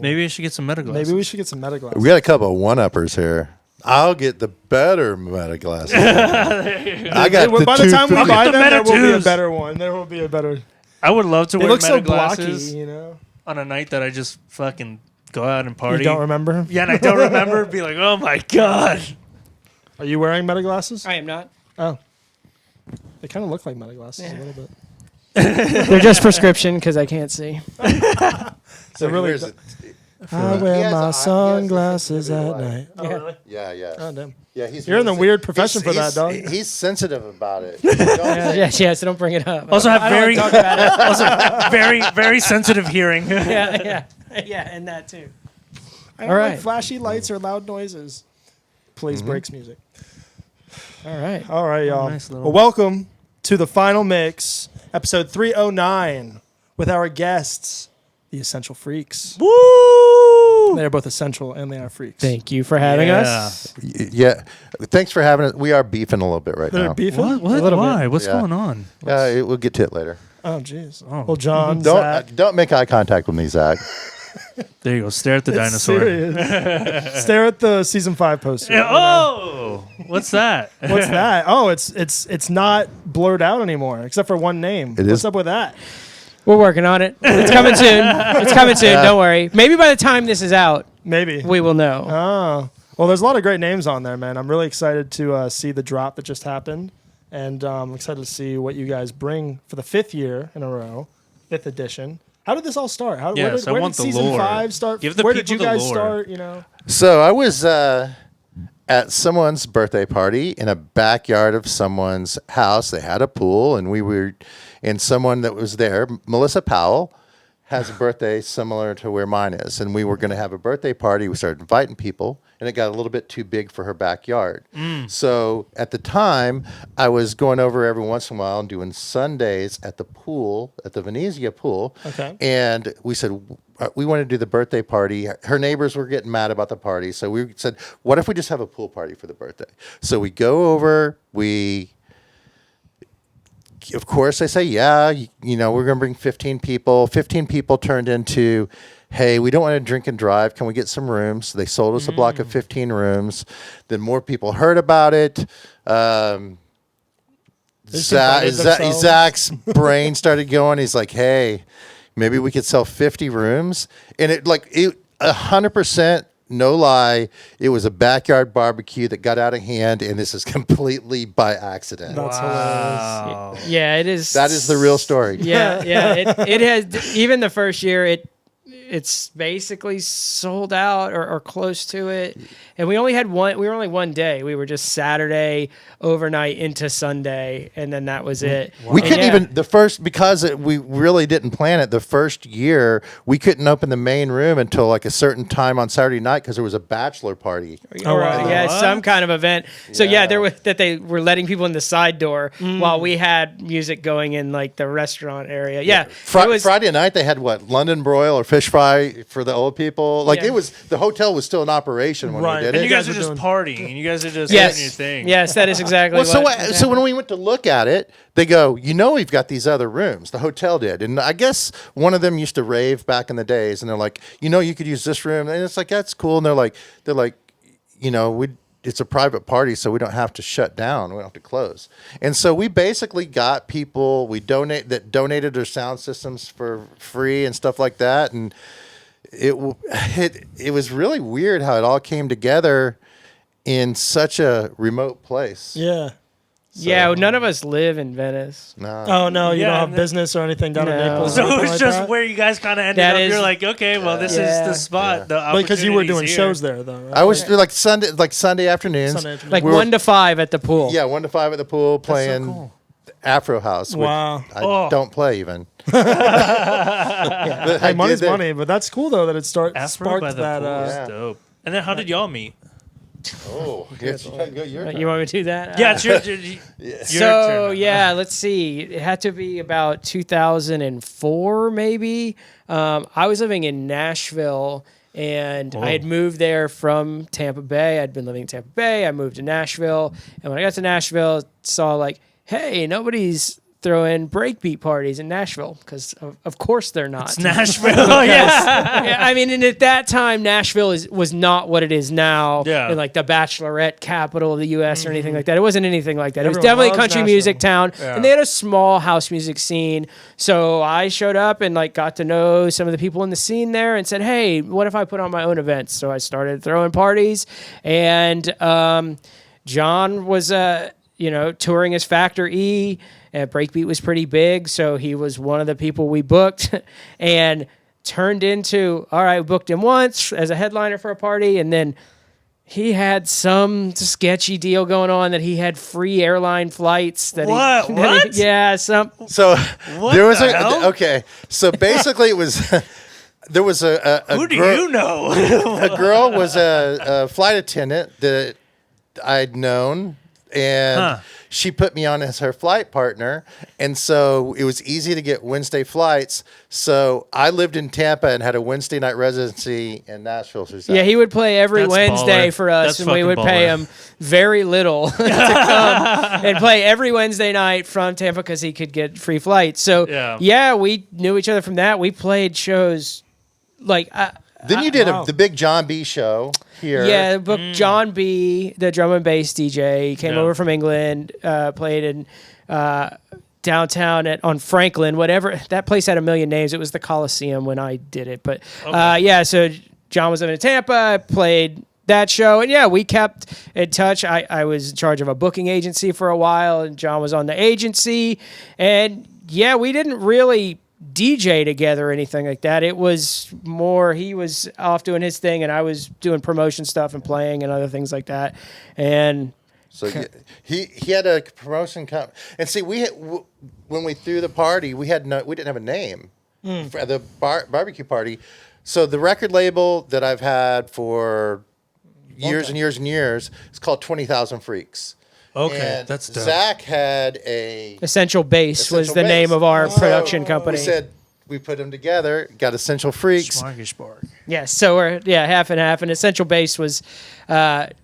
Maybe we should get some meta glasses. Maybe we should get some meta glasses. We got a couple of one-uppers here. I'll get the better meta glasses. I got the by the time we 250. buy them, there will be a twos. better one. There will be a better. I would love to They wear look meta so blocky, glasses you know. on a night that I just fucking go out and party. You don't remember? Yeah, and I don't remember. Be like, oh my god. Are you wearing meta glasses? I am not. Oh, they kind of look like meta glasses a little bit. They're just prescription because I can't see. So really, Where's it? I He wear has my a- he has sunglasses a at sensitivity night. Oh, really? Yeah. Oh damn. Yeah, he's You're in the really weird profession for he's- that, dog. He's sensitive about it. Yeah, so don't bring it up. Also have I don't very, like talk about it. also very, very sensitive hearing. yeah, and that too. I don't All like right. flashy lights or loud noises. Plays breaks music. All right. All right, y'all. nice little- Well, welcome to the final mix, episode 309, with our guests, the Essential Freaks. Woo! They are both essential and they are freaks. Thank you for having us. Yeah. Thanks for having it. We are beefing a little bit right They're now. beefing? What? What? A little Why? bit. What's Yeah. going on? We'll get to it later. Oh, jeez. Oh. Well, John, Zach. Don't make eye contact with me, Zach. There you go. Stare at the It's dinosaur. serious. Stare at the season 5 poster. Yeah, oh, what's that? What's that? Oh, it's not blurred out anymore, except for one name. It What's is. up with that? We're working on it. It's coming soon. It's coming soon. Don't worry. Maybe by the time this is out, Maybe. we will know. Oh. Well, there's a lot of great names on there, man. I'm really excited to see the drop that just happened. And I'm excited to see what you guys bring for the 5th year in a row, 5th edition. How did this all start? Where Yes, did, I where want did the season lore. 5 start? Give the Where did you people the guys lore. start, you know? So I was at someone's birthday party in a backyard of someone's house. They had a pool, and we were, and someone that was there, Melissa Powell, has a birthday similar to where mine is. And we were going to have a birthday party. We started inviting people, and it got a little bit too big for her backyard. So at the time, I was going over every once in a while and doing Sundays at the pool, at the Venezia pool. Okay. And we said, we want to do the birthday party. Her neighbors were getting mad about the party. So we said, what if we just have a pool party for the birthday? So we go over, of course, I say, yeah, you know, we're going to bring 15 people. 15 people turned into, hey, we don't want to drink and drive. Can we get some rooms? So they sold us a block of 15 rooms. Then more people heard about it. invited themselves. Zach's brain started going. He's like, hey, maybe we could sell 50 rooms. And it 100%, no lie, it was a backyard barbecue that got out of hand, and this is completely by accident. That's hilarious. Yeah, it is. That is the real story. Yeah. It has, even the first year, it's basically sold out or close to it. And we were only one day. We were just Saturday overnight into Sunday, and then that was it. We And couldn't yeah, even, because we really didn't plan it, the first year, we couldn't open the main room until like a certain time on Saturday night because there was a bachelor party. or, wow. yeah, What? some kind of event. So Yeah. there was that they were letting people in the side door while we had music going in like the restaurant area. Yeah, it was, Friday night, they had London broil or fish fry for the old people. Like Yeah. the hotel was still in operation when Right. we did And it. you guys are are just doing- partying, and you guys are just yes, doing your thing. yes, that is exactly Well, what. so when we went to look at it, they go, we've got these other rooms. The hotel did, and I guess one of them used to rave back in the days, and they're like, you could use this room, and it's like that's cool. And they're like, it's a private party, so we don't have to shut down. We don't have to close. And so we basically got people donated their sound systems for free and stuff like that, and it was really weird how it all came together in such a remote place. Yeah. yeah, none of us live in Venice. No. Oh, no, you Yeah, don't have and business or anything down in No. Naples? or So it anything was like just that? where you guys kind of ended That up. is- You're like, okay, well, this is Yeah. the spot. Yeah. The Because you were doing opportunity's shows here. there, though, right? I was like Sunday afternoons. Sunday afternoon. Like We were- 1 to 5 at the pool. Yeah, 1 to 5 at the pool playing cool. Afro House. Which Wow. I Oh. don't play even. Hey, money's money, but that's cool, though, that it Afro sparked by the that. pool is Yeah. dope. And then how did y'all meet? Oh, yes, you gotta go your turn. You want me to do that? Yeah, it's your So turn. yeah, let's see. It had to be about 2004, maybe. I was living in Nashville, and I had moved there from Tampa Bay. I'd been living in Tampa Bay. I moved to Nashville, and when I got to Nashville, saw like, hey, nobody's throwing breakbeat parties in Nashville because, of course, they're not. It's Nashville. Yeah. Yeah, I mean, and at that time, Nashville was not what it is now. Yeah. And like the bachelorette capital of the U.S. or anything like that. It wasn't anything like that. It was Everyone definitely a loves country Nashville. music town, Yeah. and they had a small house music scene. So I showed up and like got to know some of the people in the scene there, and said, "Hey, what if I put on my own events?" So I started throwing parties, and John was touring as Factor E. Breakbeat was pretty big, so he was one of the people we booked, and turned into, all right, we booked him once as a headliner for a party, and then he had some sketchy deal going on that he had free airline flights. What? Yeah, some. So What there was the hell? okay. So basically, it was there was a Who do girl- you know? a girl was a flight attendant that I'd known, and Huh. she put me on as her flight partner, and so it was easy to get Wednesday flights. So I lived in Tampa and had a Wednesday night residency in Nashville. Yeah, he would play every That's Wednesday baller. for us, That's and we fucking would pay baller. him very little to come and play every Wednesday night from Tampa because he could get free flights. So Yeah. we knew each other from that. We played shows like. Then you did wow. the big John B show here. Yeah, book John B, the drum and bass DJ. He came Yeah. over from England, played in downtown on Franklin, whatever. That place had a million names. It was the Coliseum when I did it. But yeah, so John was living in Tampa. I played that show. And yeah, we kept in touch. I was in charge of a booking agency for a while, and John was on the agency. And yeah, we didn't really DJ together or anything like that. It was more he was off doing his thing, and I was doing promotion stuff and playing and other things like that. And So he had a promotion and see when we threw the party we didn't have a name for the barbecue party. So the record label that I've had for years and years and years is called 20,000 Freaks. Okay, And that's dope. Zach had a Essential Bass was Essential the Bass. name of our So production company. We said we put them together, got Essential Freaks. Smorgasbord. Yes, so we're half and half. And Essential Bass was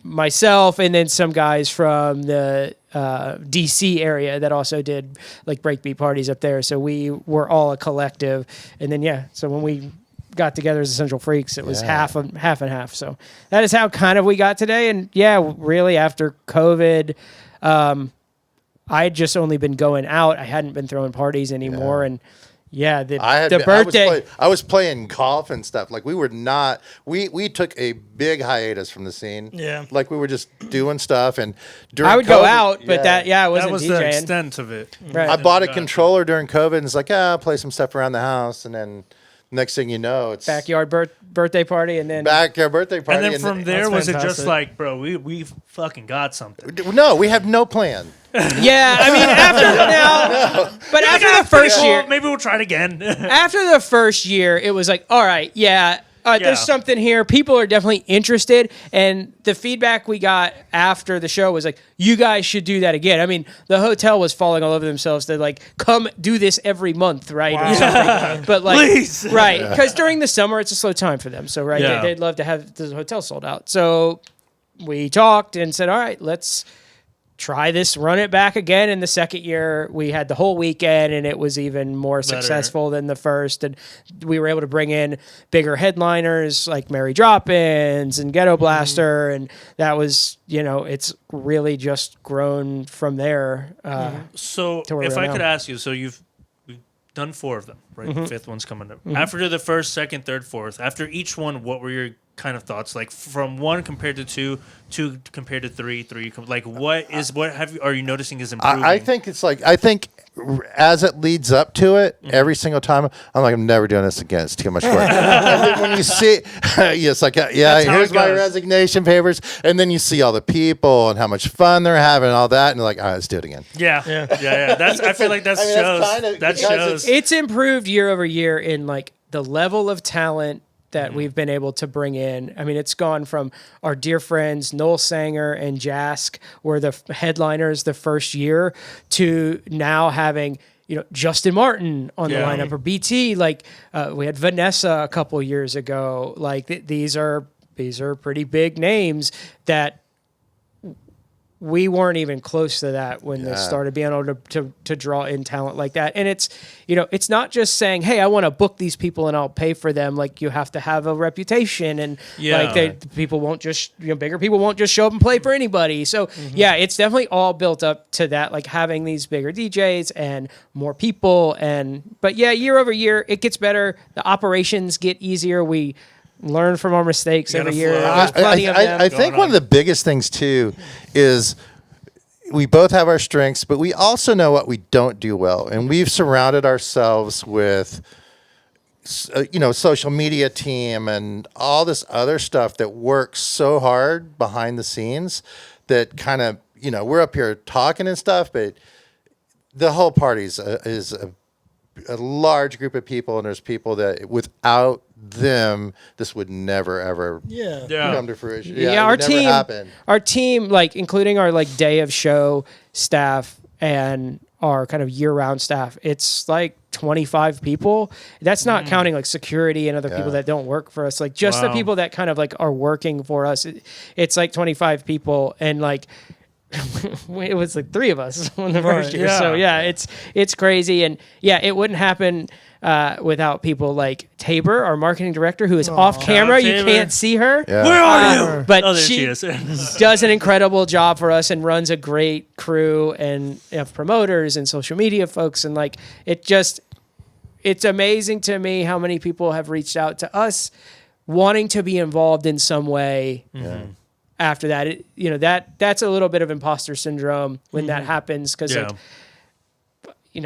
myself, and then some guys from the DC area that also did like breakbeat parties up there. So we were all a collective. And then so when we got together as Essential Freaks, it was half and half. So that is how kind of we got today. And yeah, really after COVID, I had just only been going out. I hadn't been throwing parties anymore, and. Yeah, the birthday. I was playing golf and stuff. Like we were not. We took a big hiatus from the scene. Yeah. Like we were just doing stuff, and during I would go COVID, out, but I That wasn't was DJing. the extent of it. Right. I bought a controller during COVID, and it's like, I'll play some stuff around the house, and then next thing you know, it's Backyard birthday party, and then backyard birthday party. And then from there, That's was it just fantastic. like, bro, we fucking got something? no, we have no plan. yeah, I mean after now, but after the first year, maybe we'll try it again. after the first year, it was like, all right, Yeah. there's something here. People are definitely interested, and the feedback we got after the show was like, you guys should do that again. I mean, the hotel was falling all over themselves to like, come do this every month, right? Or something. But like, Please. right? Because during the summer, it's a slow time for them. So right, Yeah. they'd love to have the hotel sold out. So we talked and said, all right, let's try this, run it back again. In the second year, we had the whole weekend, and it was even more successful than the first. And we were able to bring in bigger headliners like Mary Drop-Ins and Ghetto Blaster, and that was, it's really just grown from there. So To where if we are I could now. ask you, so we've done 4 of them, right? The fifth one's coming up. After the first, second, third, fourth, after each one, what were your kind of thoughts? Like from 1 compared to 2, 2 compared to 3, like are you noticing is improving? I think it's like as it leads up to it, every single time I'm like, I'm never doing this again. It's too much work. And then when you see, it's like, That's how here's it my goes. resignation papers, and then you see all the people and how much fun they're having and all that, and you're like, all right, let's do it again. Yeah. That's. I feel like that I mean, that's shows. kinda- That because shows. It's improved year over year in like the level of talent that we've been able to bring in. I mean, it's gone from our dear friends Noel Sanger and Jask were the headliners the first year to now having Justin Martin on the Yeah. lineup, or BT. Like we had Vanessa a couple years ago. Like these are pretty big names that we weren't even close to that when this started, being able to draw in talent like that. And it's, it's not just saying, hey, I want to book these people and I'll pay for them. Like, you have to have a reputation, and people won't just, bigger people won't just show up and play for anybody. So it's definitely all built up to that, like having these bigger DJs and more people. But year over year, it gets better. The operations get easier. We learn from our mistakes every year. There's plenty of them. I think one of the biggest things too is we both have our strengths, but we also know what we don't do well, and we've surrounded ourselves with social media team and all this other stuff that works so hard behind the scenes that kind of we're up here talking and stuff, but the whole party is a large group of people, and there's people that without them this would never ever come to fruition. Our team, like including our like day of show staff and our kind of year-round staff, it's like 25 people. That's not counting like security and other people that don't work for us. Like just the people that kind of like are working for us. It's like 25 people, and like it was like 3 of us in the first year. So it's crazy, and it wouldn't happen without people like Tabor, our marketing director, who is off camera. You can't see her. Yeah. Where are you? But she does an incredible job for us and runs a great crew and of promoters and social media folks. And like, it's amazing to me how many people have reached out to us wanting to be involved in some way. After that, that's a little bit of imposter syndrome when that happens. Cause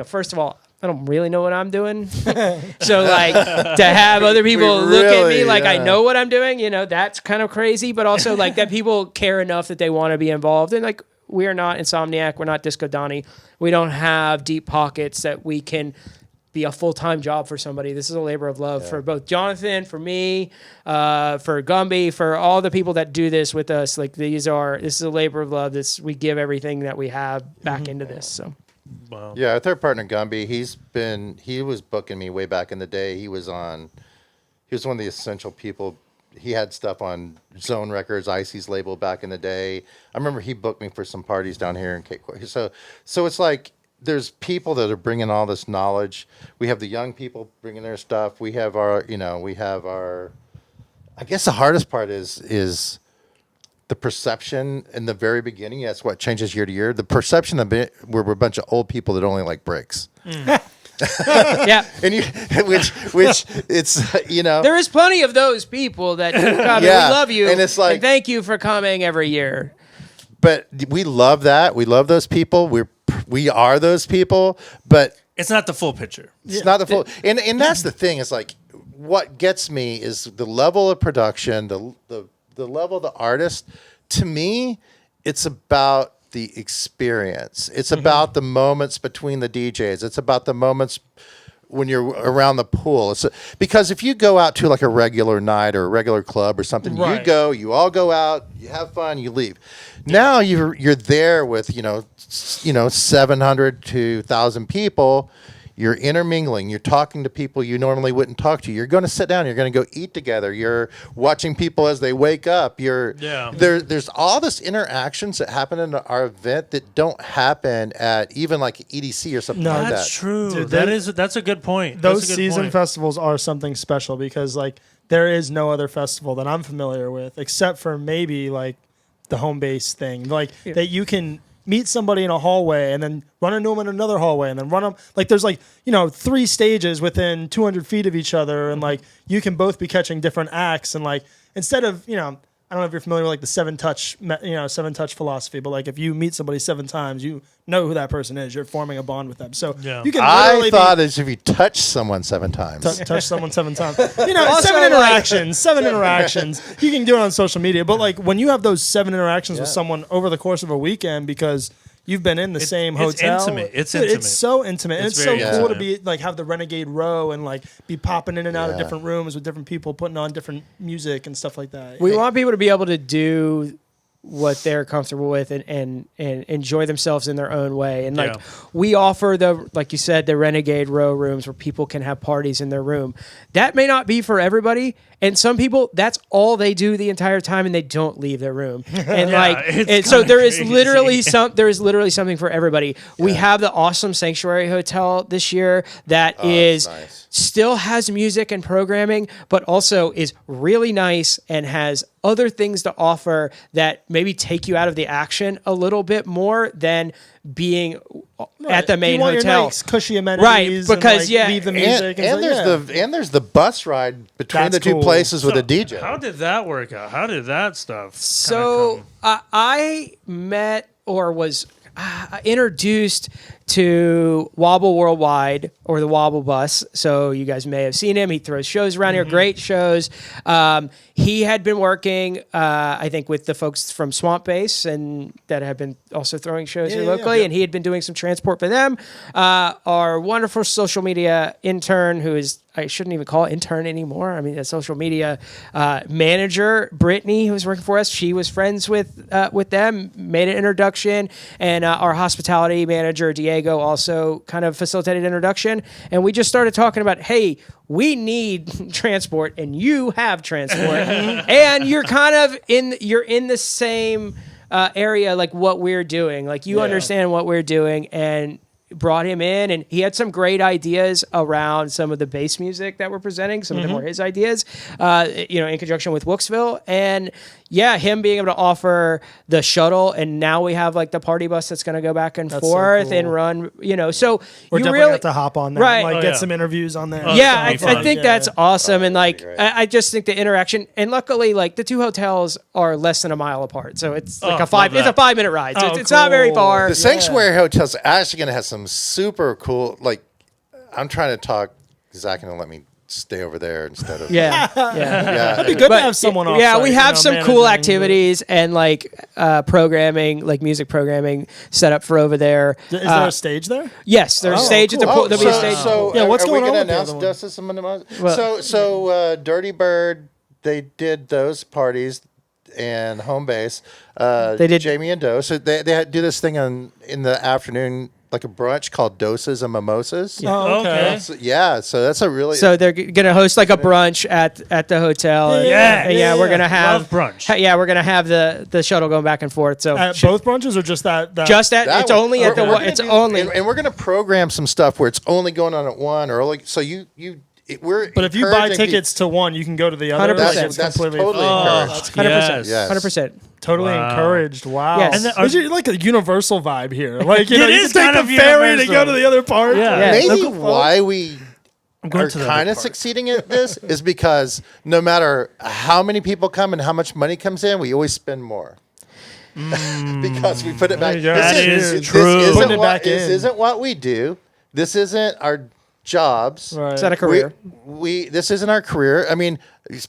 first of all, I don't really know what I'm doing. So like to have other people look at me like I know what I'm doing, that's kind of crazy. But also like that people care enough that they want to be involved. And like, we are not Insomniac. We're not Disco Donnie. We don't have deep pockets that we can be a full-time job for somebody. This is a labor of love for both Jonathan, for me, for Gumby, for all the people that do this with us. Like this is a labor of love. We give everything that we have back into this. So. Wow. Yeah, our third partner Gumby, he was booking me way back in the day. He was one of the essential people. He had stuff on Zone Records, Icy's label back in the day. I remember he booked me for some parties down here in Cape Coral. So it's like there's people that are bringing all this knowledge. We have the young people bringing their stuff. We have our I guess the hardest part is the perception in the very beginning. That's what changes year to year. The perception of it, we're a bunch of old people that only like breaks. Yeah, and which it's there is plenty of those people that God, we love you, and it's like, and thank you for coming every year. But we love that. We love those people. We are those people. But it's not the full picture. It's not the full. And that's the thing. Is like what gets me is the level of production, the level of the artist. To me, it's about the experience. It's about the moments between the DJs. It's about the moments when you're around the pool. Because if you go out to like a regular night or a regular club or something, you all go out, you have fun, you leave. Now you're there with 700 to 1,000 people. You're intermingling. You're talking to people you normally wouldn't talk to. You're going to sit down. You're going to go eat together. You're watching people as they wake up. There's all this interactions that happen in our event that don't happen at even like EDC or something like that. That's true. Dude, that's a good point. Those season festivals are something special because like there is no other festival that I'm familiar with except for maybe like the home base thing, like that you can meet somebody in a hallway and then run into them in another hallway and then run them. Like there's like, 3 stages within 200 feet of each other. And like, you can both be catching different acts. And like, instead of, I don't know if you're familiar with like the 7-touch philosophy, but like if you meet somebody 7 times, you know who that person is. You're forming a bond with them. So you can literally is if you touch someone 7 times. Touch someone 7 times. 7 interactions. 7 interactions. You can do it on social media. But like when you have those 7 interactions with someone over the course of a weekend because you've been in the same hotel. It's intimate. It's so intimate. It's and it's so cool to intimate. be like have the Renegade Row and like be popping in and out of different rooms with different people putting on different music and stuff like that. We want people to be able to do what they're comfortable with and enjoy themselves in their own way. And like Yeah. we offer like you said, the Renegade Row rooms where people can have parties in their room. That may not be for everybody. And some people, that's all they do the entire time, and they don't leave their room. And so there is literally something for everybody. We have the awesome Sanctuary Hotel this year that is nice. still has music and programming, but also is really nice and has other things to offer that maybe take you out of the action a little bit more than being at the main you want hotel. Your nice cushy amenities, Right, because, and, like, leave the music, and there's the bus ride between That's the two cool. places with a DJ. How did that work out? How did that stuff? So I met or was introduced to Wobble Worldwide, or the Wobble Bus. So you guys may have seen him. He throws shows around here, great shows. He had been working, I think, with the folks from Swamp Base, and that have been also throwing shows here locally. And he had been doing some transport for them. Our wonderful social media intern, who is, I shouldn't even call it intern anymore. I mean, a social media manager, Brittany, who was working for us. She was friends with them, made an introduction, and our hospitality manager, Diego, also kind of facilitated introduction. And we just started talking about, hey, we need transport, and you have transport, and you're kind of in the same area like what we're doing. Like you understand what we're doing, and brought him in, and he had some great ideas around some of the bass music that we're presenting. Some of them were his ideas, in conjunction with Wilkesville. And him being able to offer the shuttle, and now we have like the party bus that's going to go back and forth and run, so We're you definitely really have to hop on that, right. and, like Oh, get some interviews on there. I fun. think that's awesome. And like, great. I just think the interaction, and luckily, like the two hotels are less than a mile apart. So it's like love it's a that. 5-minute ride. So Oh, it's not very cool. far. The Sanctuary Hotel's actually going to have some super cool, like, I'm trying to talk, Zach going to let me stay over there instead of... Yeah. Yeah. It'd be good to have someone off. Yeah, we have some cool managing. activities and like programming, like music programming set up for over there. Is there a stage there? Yes, there's a stage at the cool. pool. There'll be a so, stage. so Yeah, what's are going we on gonna with the announce other one? Justice and so Dirty Bird, they did those parties, and Home Base, They did- Jamie and Doe. So they do this thing in the afternoon, like a brunch called Doses and Mimosas. Oh, okay. Okay. So that's a really... So they're gonna host like a brunch at the hotel. And, we're gonna have Love brunch. Yeah, we're gonna have the shuttle going back and forth. So At both brunches or just that? just at that it's one- only at the we're one. gonna It's do- only. and we're going to program some stuff where it's only going on at one, or like, so we're But if you buy encouraging tickets to one, you can go to the other. 100%. Like, That's it's completely totally encouraged. 100%. Yes. 100%. Totally Wow. encouraged. Wow. Yes. And there's like a universal vibe here. Like, you It know, you is can take kind the of ferry to universal. go to the other part. Yeah. Yeah. Maybe Local folk. why we going are to the kind other of part. succeeding at this is because no matter how many people come and how much money comes in, we always spend more. Because we put it back. Yeah, that is this true. Isn't Putting it back this in. isn't what we do. This isn't our jobs. Right. Is that a career? We this isn't our career. I mean,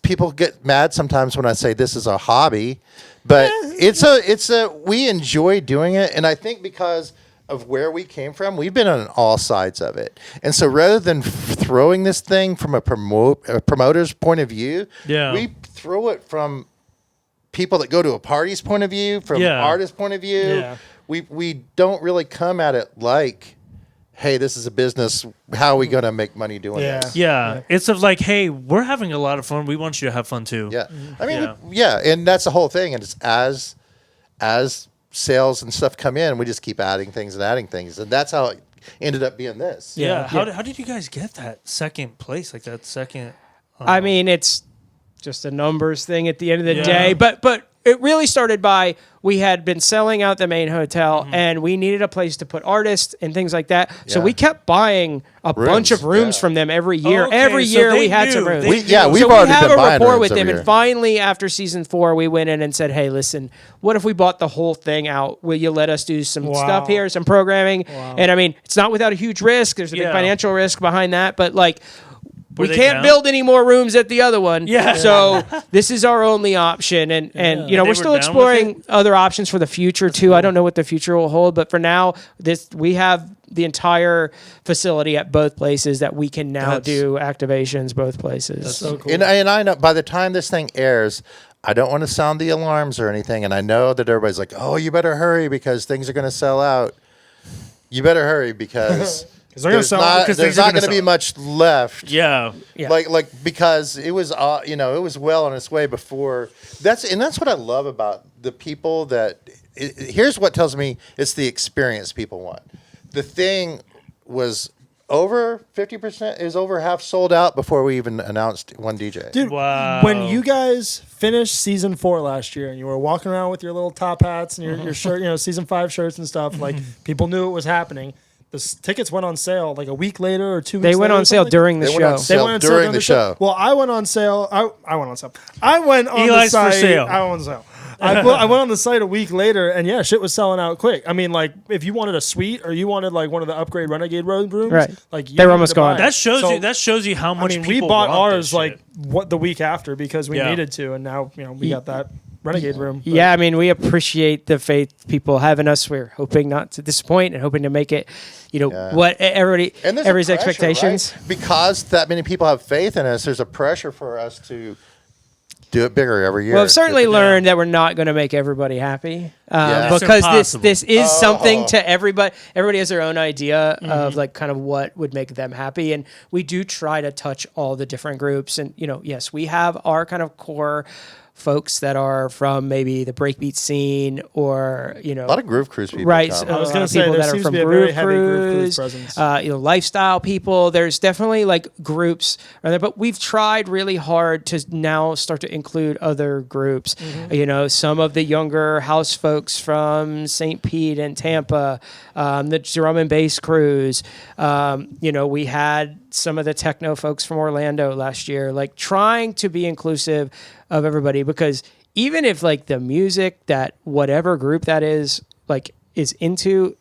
people get mad sometimes when I say this is a hobby, but it's a we enjoy doing it, and I think because of where we came from, we've been on all sides of it. And so rather than throwing this thing from a promoter's point of view, Yeah. we throw it from people that go to a party's point of view, from Yeah. artist point of view. Yeah. We don't really come at it like, hey, this is a business. How are we going to make money doing Yeah. this? Yeah. It's of like, hey, we're having a lot of fun. We want you to have fun too. Yeah. I mean, Yeah. yeah, and that's the whole thing. And it's as sales and stuff come in, we just keep adding things. And that's how it ended up being this. Yeah. How did you guys get that second place? Like that second. I mean, it's just a numbers thing at the end of the Yeah. day. But it really started by we had been selling out the main hotel and we needed a place to put artists and things like that. So Yeah. we kept buying a bunch of rooms yeah. from them every year. Okay, every so year they we had knew. some rooms. They We've so already we have been a buying rapport rooms with every them. year. And finally, after season 4, we went in and said, hey, listen, what if we bought the whole thing out? Will you let us do some Wow. stuff here, some programming? And I mean, it's not without a huge risk. There's a big Yeah. financial risk behind that. But like, we they can't count? build any more rooms at the other one. Yeah. So this is our only option. And you know, They we're were still down with exploring other options for the future too. I don't know what the future will hold, but for now, we have the entire facility at both places that we can now That's- do activations both places. So cool. And I know by the time this thing airs, I don't want to sound the alarms or anything. And I know that everybody's like, oh, you better hurry because things are going to sell out. You better hurry because they're gonna sell out, because there's things are not gonna going to be sell out. much left. Yeah. Yeah. Like because it was it was well on its way before. That's what I love about the people that. Here's what tells me it's the experience people want. The thing was over 50%. It was over half sold out before we even announced one DJ. Dude, Wow. when you guys finished season 4 last year and you were walking around with your little top hats and your shirt, season 5 shirts and stuff, like people knew it was happening. The tickets went on sale like a week later or 2 weeks They later. went on sale during the They show. went on sale during the show. Well, I went on sale. I went on sale. I went on Eli's the for site. sale. I went on sale. I went on the site a week later, and yeah, shit was selling out quick. I mean, like if you wanted a suite or you wanted like one of the upgrade Renegade rooms, Right. like you They were needed almost to buy gone. it. That shows you how I much mean, we people bought want ours this like shit. the week after because we Yeah. needed to, and now we got that Renegade room. But Yeah, I mean, we appreciate the faith people have in us. We're hoping not to disappoint and hoping to make it, Yeah. what everybody, And there's a everybody's pressure, expectations. right? Because that many people have faith in us. There's a pressure for us to do it bigger every year. Well, I've certainly learned that we're not going to make everybody happy Yeah. It's because impossible. this is something Oh. to everybody. Everybody has their own idea of like kind of what would make them happy, and we do try to touch all the different groups. And yes, we have our kind of core folks that are from maybe the breakbeat scene or a lot of Groove Cruise people. right. come. I was a lot gonna of say people there that are seems from to be a very Groove heavy Groove Cruise Cruise, presence. lifestyle people. There's definitely like groups are there, but we've tried really hard to now start to include other groups. Some of the younger house folks from St. Pete and Tampa, the drum and bass crews. We had some of the techno folks from Orlando last year, like trying to be inclusive of everybody because even if like the music that whatever group that is like is into,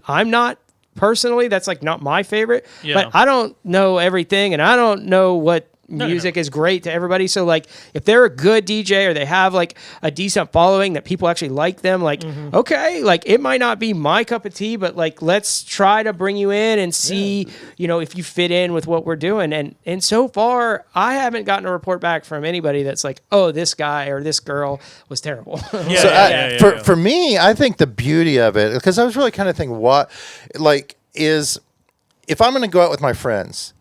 I'm not personally, that's like not my favorite, Yeah. but I don't know everything and I don't know what no. music is great to everybody. So like if they're a good DJ or they have like a decent following that people actually like them, like, okay, like it might not be my cup of tea, but like, let's try to bring you in and see, if you fit in with what we're doing. And so far I haven't gotten a report back from anybody that's like, oh, this guy or this girl was terrible. Yeah, So yeah. for me, I think the beauty of it, because I was really kind of thinking, is if I'm going to go out with my friends,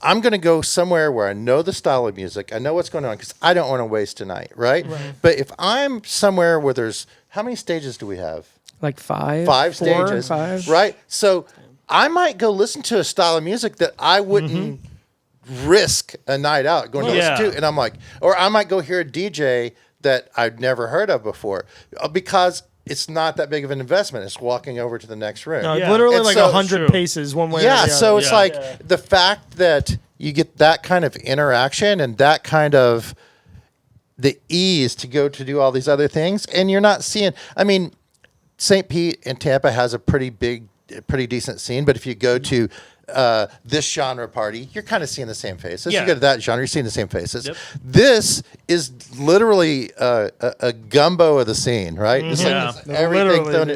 I'm going to go somewhere where I know the style of music, I know what's going on, because I don't want to waste a night, right? But if I'm somewhere where there's, how many stages do we have? Like five 5 4, stages, 5. right? So I might go listen to a style of music that I wouldn't risk a night out going to Yeah. listen to, and I'm like, or I might go hear a DJ that I'd never heard of before because it's not that big of an investment. It's walking over to the next room. No, Yeah. literally And like so- 100 True. paces one way. or Yeah, the so other. it's Yeah. like the fact that you get that kind of interaction and that kind of the ease to go to do all these other things, and you're not seeing. I mean, St. Pete and Tampa has a pretty decent scene, but if you go to this genre party, you're kind of seeing the same faces. Yeah. You go to that genre, you're seeing the same faces. Yep. This is literally a gumbo of the scene, right? It's Yeah. like it's everything Literally, thrown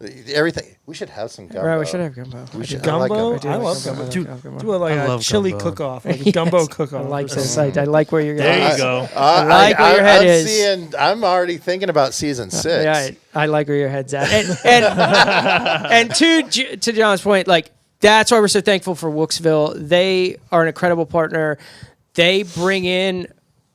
dude. everything. We should have some gumbo. Right, we should have gumbo. We should. Gumbo? I like I love gumbo. gumbo. I Dude, love gumbo. do it like I a love chili gumbo. cook-off, like a gumbo I cook-off. like this. I like where you're going. There you go. I like where your head I'm is. I'm already thinking about season 6. Yeah, I like where your head's at. And to John's point, like that's why we're so thankful for Wooksville. They are an incredible partner. They bring in.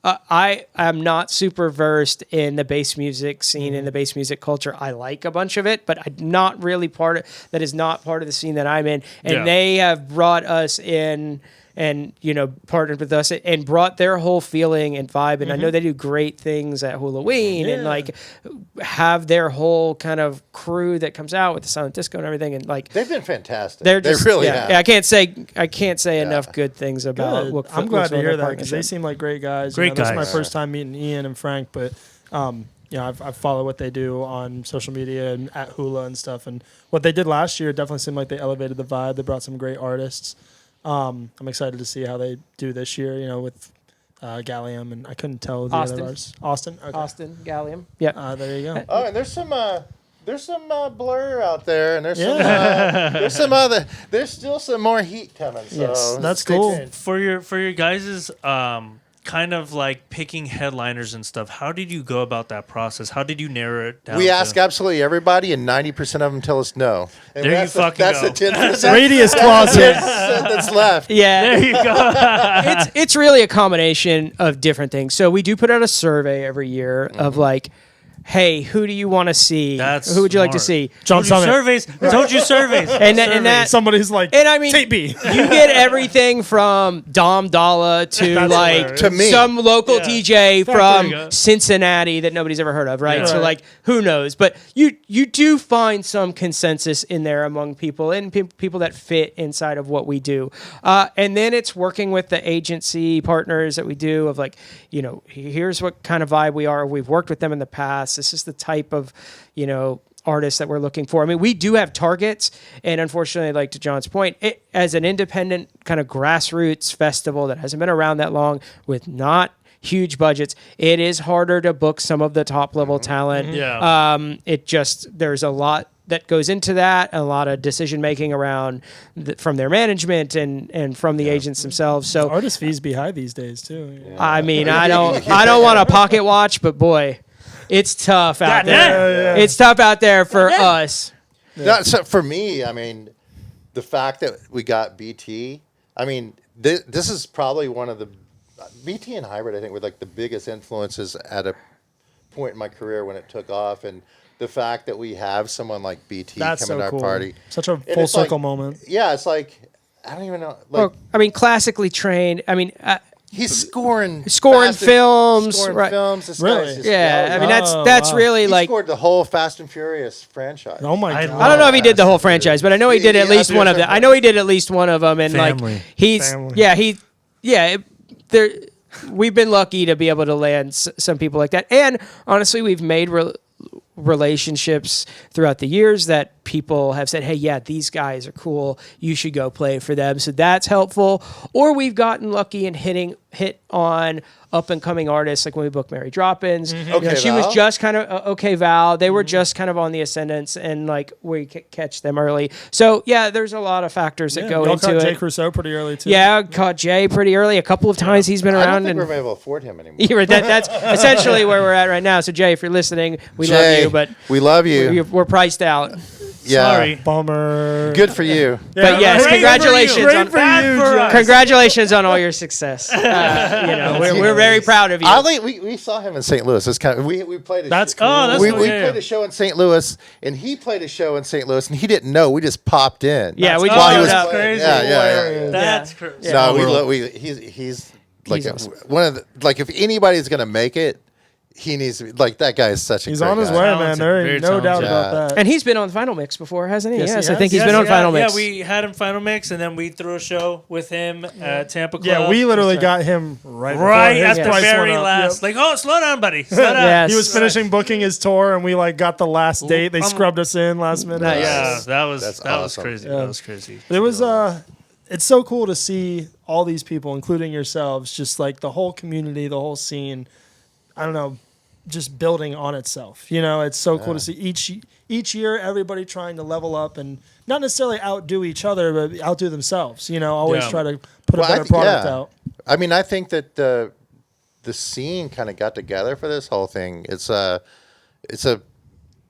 I am not super versed in the bass music scene and the bass music culture. I like a bunch of it, but I'm not really that is not part of the scene that I'm in. And Yeah. they have brought us in and partnered with us and brought their whole feeling and vibe. And I know they do great things at Halloween and Yeah. like have their whole kind of crew that comes out with the silent disco and everything. And like They've been fantastic. they're just, they really yeah, have. yeah, I can't say enough good things about. Good. Wook- I'm glad to Wooksville hear and their that because they partnership. seem like great guys. Great This is my guys. first time meeting Ian and Frank, but I've followed what they do on social media and at Hula and stuff. And what they did last year definitely seemed like they elevated the vibe. They brought some great artists. I'm excited to see how they do this year. With Gallium and I couldn't tell the Austin. other artists. Austin. Okay. Austin Gallium. Yeah. There you go. Oh, and there's there's some blur out there, and there's there's still some more heat coming. So Yes, that's stay cool. tuned. For your guys's kind of like picking headliners and stuff, how did you go about that process? How did you narrow it down? We to- ask absolutely everybody, and 90% of them tell us no. And There you that's fucking that's go. the 10% Radius closet. that's left. Yeah. There you go. It's really a combination of different things. So we do put out a survey every year of like, hey, who do you want to see? That's who would you like to smart. see? John Told you Summit. surveys. Told you surveys. And that Somebody's like, and I mean, tape B. you get everything from Dom Dalla to That's like hilarious. To me. some local Yeah. DJ There you go. from Cincinnati that nobody's ever heard of, right? Yeah. So Right. like, who knows? But you do find some consensus in there among people and people that fit inside of what we do. And then it's working with the agency partners that we do of like, you know, here's what kind of vibe we are. We've worked with them in the past. This is the type of, you know, artists that we're looking for. I mean, we do have targets, and unfortunately, like to John's point, as an independent kind of grassroots festival that hasn't been around that long with not huge budgets, it is harder to book some of the top level talent. Yeah. It just, there's a lot that goes into that, a lot of decision making around from their management and from the agents themselves. So Artist fees be high these days too. Yeah. I mean, I don't want to pocket watch, but boy, it's tough out there. Yeah. It's tough out there for us. No, so for me, I mean, the fact that we got BT, I mean, this is probably one of the BT and Hybrid, I think, were like the biggest influences at a point in my career when it took off, and the fact that we have someone like BT That's coming so to cool. our party, Such a And full it's like- circle moment. Yeah, it's like I don't even know. Like Well, I mean, classically trained. I mean, he's scoring Scoring films, scoring right. films. This Really? guy's just yeah. I mean, yelling. that's wow. really He like. scored the whole Fast and Furious franchise. Oh my I god! I don't know if he did the whole franchise, but I know he did at Yeah, least one of them. I know he did at least one of them, and Family. like he's Family. there. We've been lucky to be able to land some people like that, and honestly, we've made relationships throughout the years that people have said, hey, yeah, these guys are cool, you should go play for them. So that's helpful. Or we've gotten lucky in hit on up and coming artists, like when we booked Mary Droppins. You know, Okay, she Val. was just kind of okay, Val. They were just kind of on the ascendance, and like we catch them early. So yeah, there's a lot of factors that go Y'all into caught it. Jay Crusoe pretty early too. Yeah, I caught Jay pretty early. A couple of times he's been I don't around, think and we're able to afford him anymore. that's essentially where we're at right now. So Jay, if you're listening, we love Jay, you, but we love you. we're priced out. Yeah. Sorry. Bummer. Good for you. But yes, Great congratulations for you. on Great for you, for Jay. us. congratulations on all your success. You know, we're very proud of you. Oddly, we saw him in St. Louis. It's kind of we played. That's show, cool. Oh, that's we, cool. we Yeah, played yeah. a show in St. Louis, and he played a show in St. Louis, and he didn't know. We just popped in. Yeah, we Oh, just while he showed was up. playing. crazy. Yeah. That's crazy. Yeah. No, World. he's like He's awesome. one of the, like if anybody's gonna make it, he needs to be like that guy is such a He's great on his guy. way, man. Talented, There very ain't no doubt talented. about that. And he's been on Final Mix before, hasn't he? Yes, he Yes, I has. think he's Yes, been on Final Mix. Yeah, we had him Final Mix, and then we threw a show with him at Tampa Club. Yeah, we literally got him right right before at his the price very went up. last. Yep. Like, oh, slow down, buddy. Slow down. Yes. He was finishing booking his tour, and we like got the last date. They scrubbed us in last minute. Nice. Yeah, that was That's that was awesome. crazy. Yeah. That was crazy. It was it's so cool to see all these people, including yourselves, just like the whole community, the whole scene. I don't know, just building on itself. You know, it's so cool to see each year everybody trying to level up and not necessarily outdo each other, but outdo themselves. You know, always Yeah. try to put Well, a better product out. I mean, I think that the scene kind of got together for this whole thing. It's a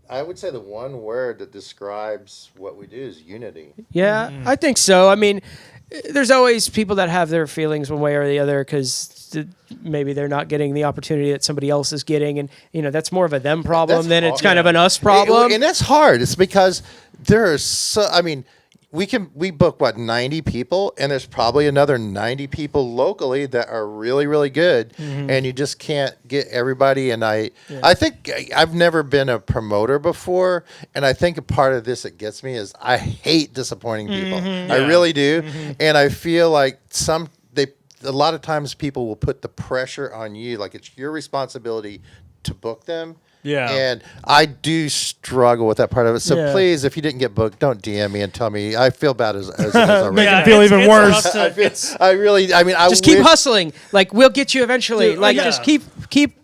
I would say the one word that describes what we do is unity. Yeah, I think so. I mean, there's always people that have their feelings one way or the other because maybe they're not getting the opportunity that somebody else is getting, and you know that's more of a them problem That's than hard. it's kind of an us problem. And that's hard. It's because there are so. I mean, we book what 90 people, and there's probably another 90 people locally that are really really good, and you just can't get everybody. And I think I've never been a promoter before, and I think a part of this that gets me is I hate disappointing people. I really do, and I feel like a lot of times people will put the pressure on you, like it's your responsibility to book them. Yeah. And I do struggle with that part of it. So Yeah. please, if you didn't get booked, don't DM me and tell me. I feel bad as it is already. Make him feel even worse. rough to- I really, I mean, I Just keep wish- hustling. Like we'll get you eventually. Dude, like yeah. just keep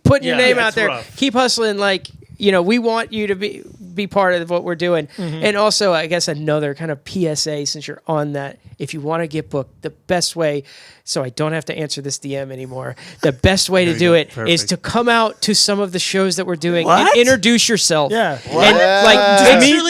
putting your Yeah, name it's out there. rough. Keep hustling. Like you know, we want you to be be part of what we're doing. And also, I guess another kind of PSA since you're on that, if you want to get booked, the best way, so I don't have to answer this DM anymore, the best way to do it is to come out to some of the shows that we're doing and introduce yourself. Yeah. And like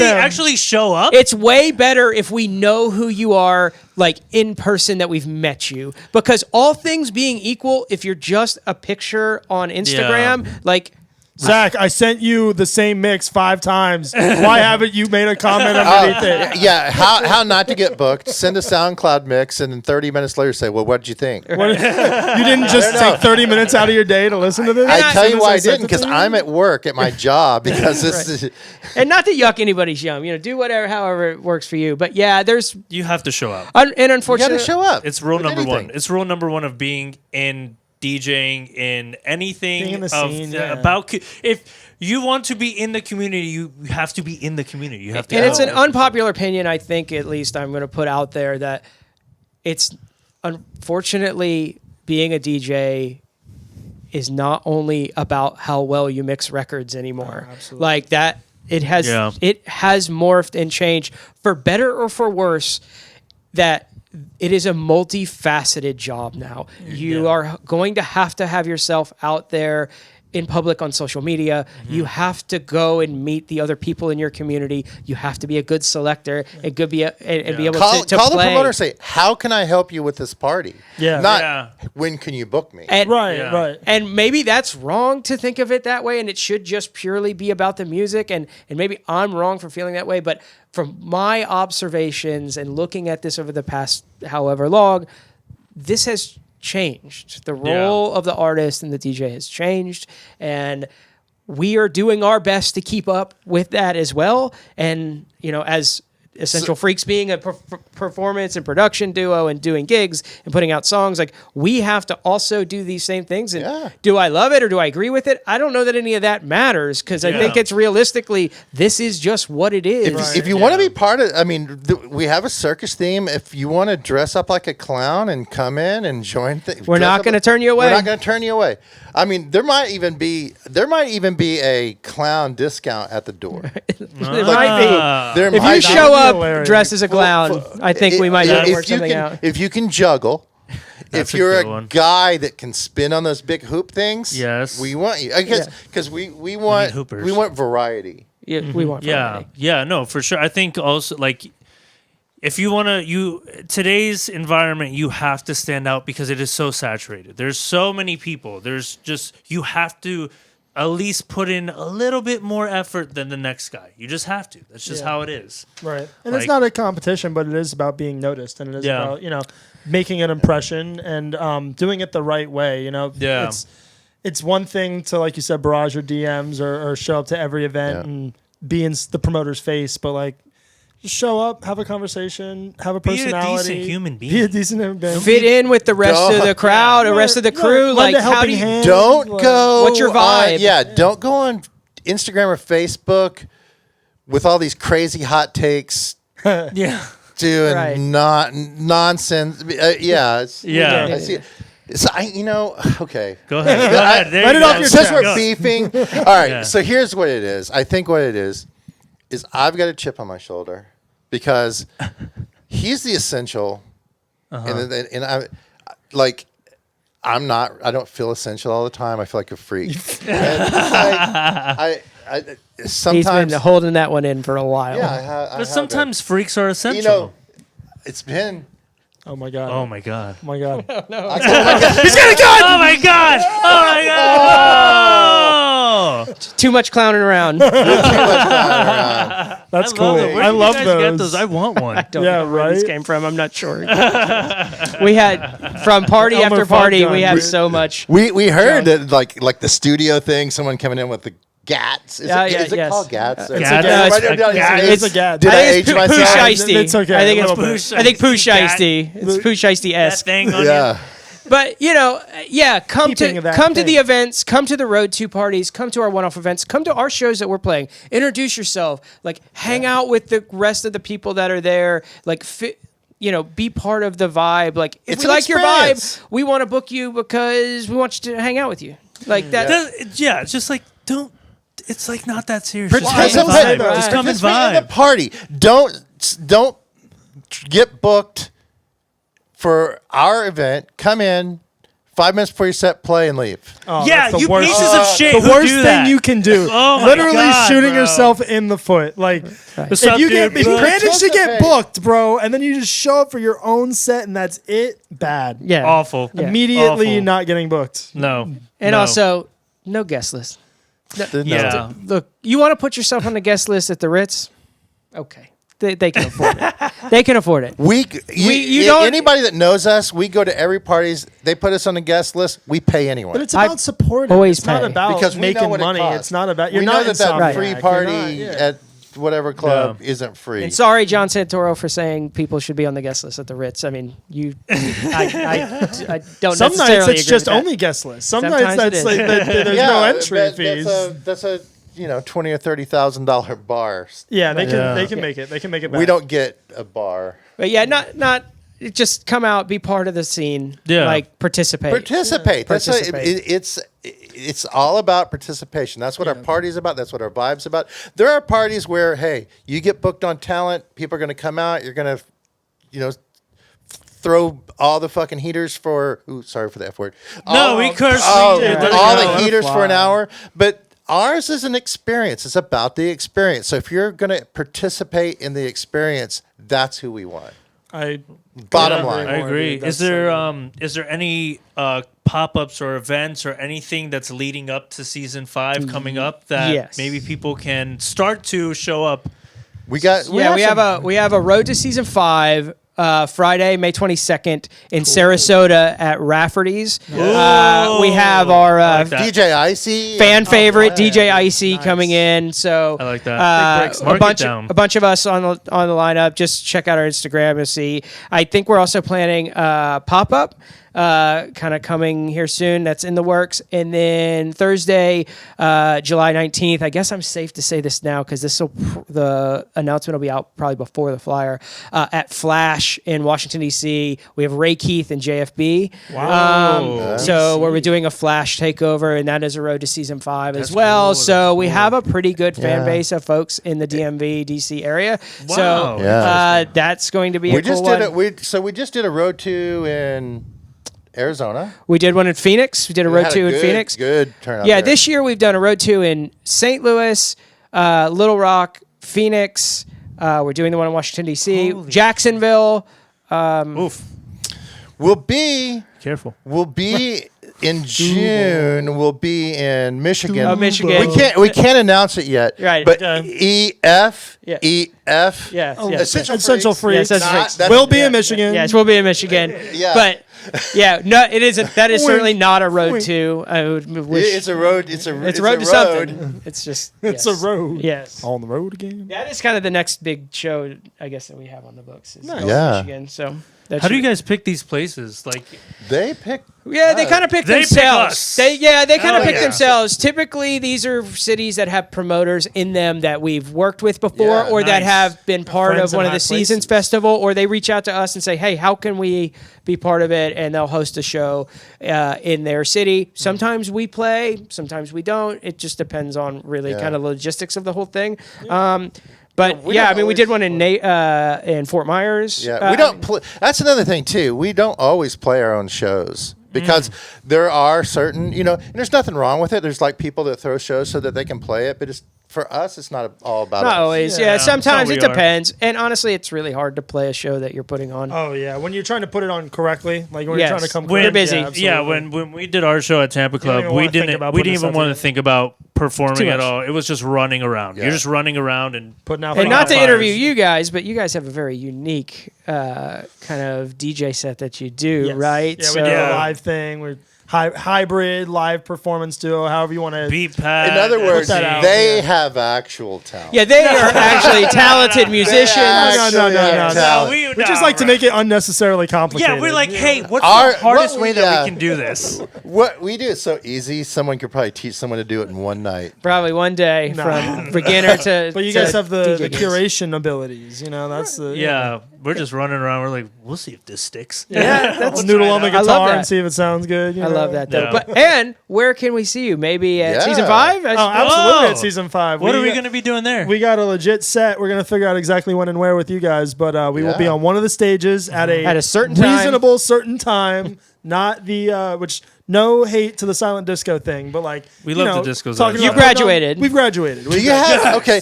Actually show up. it's way better if we know who you are, like in person, that we've met you. Because all things being equal, if you're just a picture on Instagram, like Zach, I sent you the same mix 5 times. Why haven't you made a comment underneath it? Yeah, how not to get booked? Send a SoundCloud mix, and then 30 minutes later say, "Well, what did you think?" You didn't just take 30 minutes out of your day to listen to this? I tell you why I sent didn't, it to because you? I'm at work at my job because this is. and not to yuck anybody's yum, do whatever, however it works for you. But yeah, there's You have to show up. and You got unfortunately, to show up. It's rule with number anything. one. It's rule number one of being in DJing in anything Being in the of scene, the- yeah. about. If you want to be in the community, you have to be in the community. You have to. and it's an go. unpopular opinion, I think, at least I'm going to put out there, that it's unfortunately being a DJ is not only about how well you mix records anymore. absolutely. Like that, it has morphed and changed for better or for worse. That it is a multifaceted job now. You are going to have yourself out there in public on social media. You have to go and meet the other people in your community. You have to be a good selector and be able Call to the play. promoter and say, "How can I help you with this party?" Yeah. Not Yeah. when can you book me? And, Right. And maybe that's wrong to think of it that way, and it should just purely be about the music. And maybe I'm wrong for feeling that way, but from my observations and looking at this over the past however long, this has changed. The role of the artist and the DJ has changed, and we are doing our best to keep up with that as well. And as Essential Freaks being a performance and production duo and doing gigs and putting out songs, like we have to also do these same things. And do I love it or do I agree with it? I don't know that any of that matters, because I think it's realistically, this is just what it is. If you want to be part of, we have a circus theme. If you want to dress up like a clown and come in and join, We're not going to turn you away. We're not going to turn you away. There might even be a clown discount at the door. It might be. There If might you be. show be up hilarious. dressed as a clown, I think we might be able to work If you something can, out. if you can juggle. That's If a you're good a one. guy that can spin on those big hoop things, Yes. we want you. I guess because we want hoopers. we want variety. Yeah, we want variety. No, for sure. I think also, like, if you want to, today's environment, you have to stand out because it is so saturated. There's so many people. You have to at least put in a little bit more effort than the next guy. You just have to. That's just how it is. Right. And Like- it's not a competition, but it is about being noticed, and it is about, making an impression and doing it the right way. Yeah. It's one thing to, like you said, barrage your DMs or show up to every event and be in the promoter's face, but like, just show up, have a conversation, have a Be a personality. decent human being. Be a decent human being. Fit in with the rest of the crowd, the Right, rest of the right. crew. Lend Like, a how do helping you? hand. Don't Like- go. What's your vibe? Don't go on Instagram or Facebook with all these crazy hot takes, Yeah. doing Right. not nonsense. It's, Yeah. I see it. So okay. Go ahead. Go ahead. There Let you it go. off your Since chest. we're beefing, all right. Yeah. So here's what it is. I think what it is I've got a chip on my shoulder because he's the essential, and I don't feel essential all the time. I feel like a freak. And I He's sometimes been holding that one in for a while. I But sometimes freaks are essential. you know, it's been. Oh my god. Oh my god. Oh my god. He's got a gun. Oh my god. Oh my god. Oh. Too much clowning around. That's I cool. love it. Where I did love you guys get those. those. I want one. Don't Yeah, know where these right? came from. I'm not sure. We had from party Elmer after party. Fudd We gun. have so much. We heard that like the studio thing, someone coming in with the gats. Is it yes. called gats? It's Gats? a gat. It's It's a gat. Did I think age it's myself? Pooh Shiesty. It's okay, I think a it's little bit. I think Pooh Gat. Shiesty. It's Pooh Shiesty That esque. thing on Yeah. But come Keeping to that come to thing. the events, come to the Road to parties, come to our one-off events, come to our shows that we're playing. Introduce yourself, like hang out with the rest of the people that are there, like be part of the vibe. Like if It's we an like your experience. vibe, we want to book you because we want you to hang out with you. Like that. Yeah, it's just like don't. it's like not that serious. Participate, Just come and participate in the vibe. party. Don't get booked for our event. Come in 5 minutes before your set, play, and leave. Oh, Yeah, that's the you worst- pieces of shit. The who worst do thing that. you can do. Oh my Literally God, shooting bro. yourself in the foot. Like, What's if up, you dude? if you manage to get Participate. booked, bro, and then you just show up for your own set and that's it, bad. Yeah. Awful. Yeah. Immediately Awful. not getting booked. No. And No. also, no guest list. Yeah. Look, you want to put yourself on the guest list at the Ritz? Okay. They can afford it. They can afford it. You don't- anybody that knows us, we go to every parties. They put us on the guest list. We pay anyway. But it's about supporting. always It's not pay. about Because we know making what it money. costs. It's not about. You're we not know that that Insomniac. free You're party not- yeah. at whatever club isn't free. And sorry, John Santoro, for saying people should be on the guest list at the Ritz. I mean, I don't Some necessarily nights it's agree just with that. only guest list. Some Sometimes nights that's it like is. there's no entry but fees. That's a $20,000 or $30,000 bar. Yeah, they can Yeah. they can make it. They can make it back. We don't get a bar. But yeah, not just come out, be part of the scene. Yeah. Like participate. Participate. That's Participate. it's all about participation. That's what our party's about. That's what our vibe's about. There are parties where, hey, you get booked on talent. People are going to come out. You're going to, throw all the fucking heaters for. Ooh, sorry for the F word. No, we cursed. All, We did. Let it all go. the Let it heaters for an fly. hour, but. Ours is an experience. It's about the experience. So if you're going to participate in the experience, that's who we want. I Bottom couldn't line. I more, agree. dude. That's Is there any pop-ups or events or anything that's leading up to season 5 coming up that Yes. maybe people can start to show up? We got. We have a road to season 5. Friday, May 22nd in Sarasota at Rafferty's. We have our like that. DJ Icy. fan favorite DJ yeah. Icy Nice. coming in. So I like that. Big breaks. Mark it down. a bunch of us on the lineup. Just check out our Instagram and see. I think we're also planning pop up. Kind of coming here soon. That's in the works. And then Thursday, July 19th. I guess I'm safe to say this now because the announcement will be out probably before the flyer. At Flash in Washington D.C. We have Ray Keith and JFB. Wow. So we're doing a Flash takeover, and that is a road to season 5 as That's well. cool. So we have a pretty good fan Yeah. base of folks in the DMV DC area. Wow. So Yeah. that's going to be We a cool just one. did it. We just did a road to in Arizona. We did one in Phoenix. We did a We road had 2 in good- Phoenix. Good turnout. Yeah, there. this year we've done a road 2 in St. Louis, Little Rock, Phoenix. We're doing the one in Washington D.C., Holy Jacksonville. Oof. We'll be Careful. in June. We'll be in Michigan. Oh, Michigan. We can't announce it yet. Right. But Okay. EF. Yeah. EF. Yeah, Oh, yeah. Essential Freaks. Freaks. Yeah, Essential Not- Freaks. that's- Will be yeah. in Michigan. Yes, we'll be in Michigan. Yeah. But yeah, no, it isn't. That is certainly Wink. not a road Wink. 2. I would wish It's a road. It's a road to something. It's just It's yes. a road. Yes. On the road again. That is kind of the next big show, I guess, that we have on the books. Is Nice. going to Yeah. Michigan. So that How do you should- guys pick these places? Like, They pick. Yeah, they kind of pick They pick themselves. us. They kind of Oh, pick yeah. themselves. Typically, these are cities that have promoters in them that we've worked with before, Yeah, or that nice. have been part friends of one in of the high seasons places. festival, or they reach out to us and say, "Hey, how can we be part of it?" And they'll host a show in their city. Sometimes we play, sometimes we don't. It just depends on really Yeah. kind of logistics of the whole thing. But we yeah, don't I mean, we always- did one in Fort Myers. Yeah, we don't. That's another thing too. We don't always play our own shows because there are certain, and there's nothing wrong with it. There's like people that throw shows so that they can play it, but it's for us. It's not all about Not us. always. Yeah, Yeah, that's sometimes how it we are. depends. And honestly, it's really hard to play a show that you're putting on. Oh yeah, when you're trying to put it on correctly, like when Yes. you're trying to come. When- correct, You're busy. yeah, absolutely. when we did our show at Tampa don't Club, even we wanna think didn't about we putting didn't this even out want to together. think about performing Too at much. all. It was just running around. Yeah. You're just running around and putting out. And not to fires. interview you guys, but you guys have a very unique kind of DJ set that you do, Yes. right? Yeah, we do Yeah. a live thing. We're hybrid live performance duo. However you want to. beat pad. In other words, that out, they yeah. have actual talent. Yeah, they are actually talented musicians. No. We We just like to make it unnecessarily complicated. Yeah, we're like, hey, what's Our- the hardest what way we- that yeah. we can do this? What we do is so easy. Someone could probably teach someone to do it in one night. Probably one day No. from beginner to. But you to guys have the DJ gigs. curation abilities. That's the Yeah, we're just running around. We're like, we'll see if this sticks. Yeah, that's We'll noodle on the I love guitar and that. see if it sounds good. You I know? love that though. Yeah. But and where can we see you? Maybe at Yeah. season 5? Oh, absolutely! Oh. At season 5, What are we going to be doing there? We got a legit set. We're gonna figure out exactly when and where with you guys, but we will be Yeah. on one of the stages At a certain time. reasonable certain time. Not the which no hate to the silent disco thing, but like We you love know, the discos. talking You about- graduated. We've graduated. Do you have okay?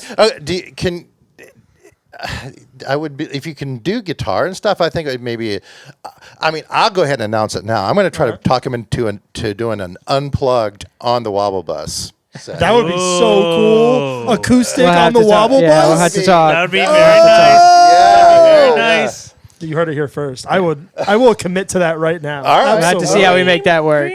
I would be if you can do guitar and stuff. I think it maybe. I mean, I'll go ahead and announce it now. I'm going to try to talk him into doing an unplugged on the wobble bus. set. That would be so cool. Whoa. Acoustic We'll on have the to talk- wobble yeah, bus. we'll have to talk. That would be Oh, very nice. yeah, Very yeah. nice. You heard it here first. I will commit to that right now. All right. We'll have to see how we make that work.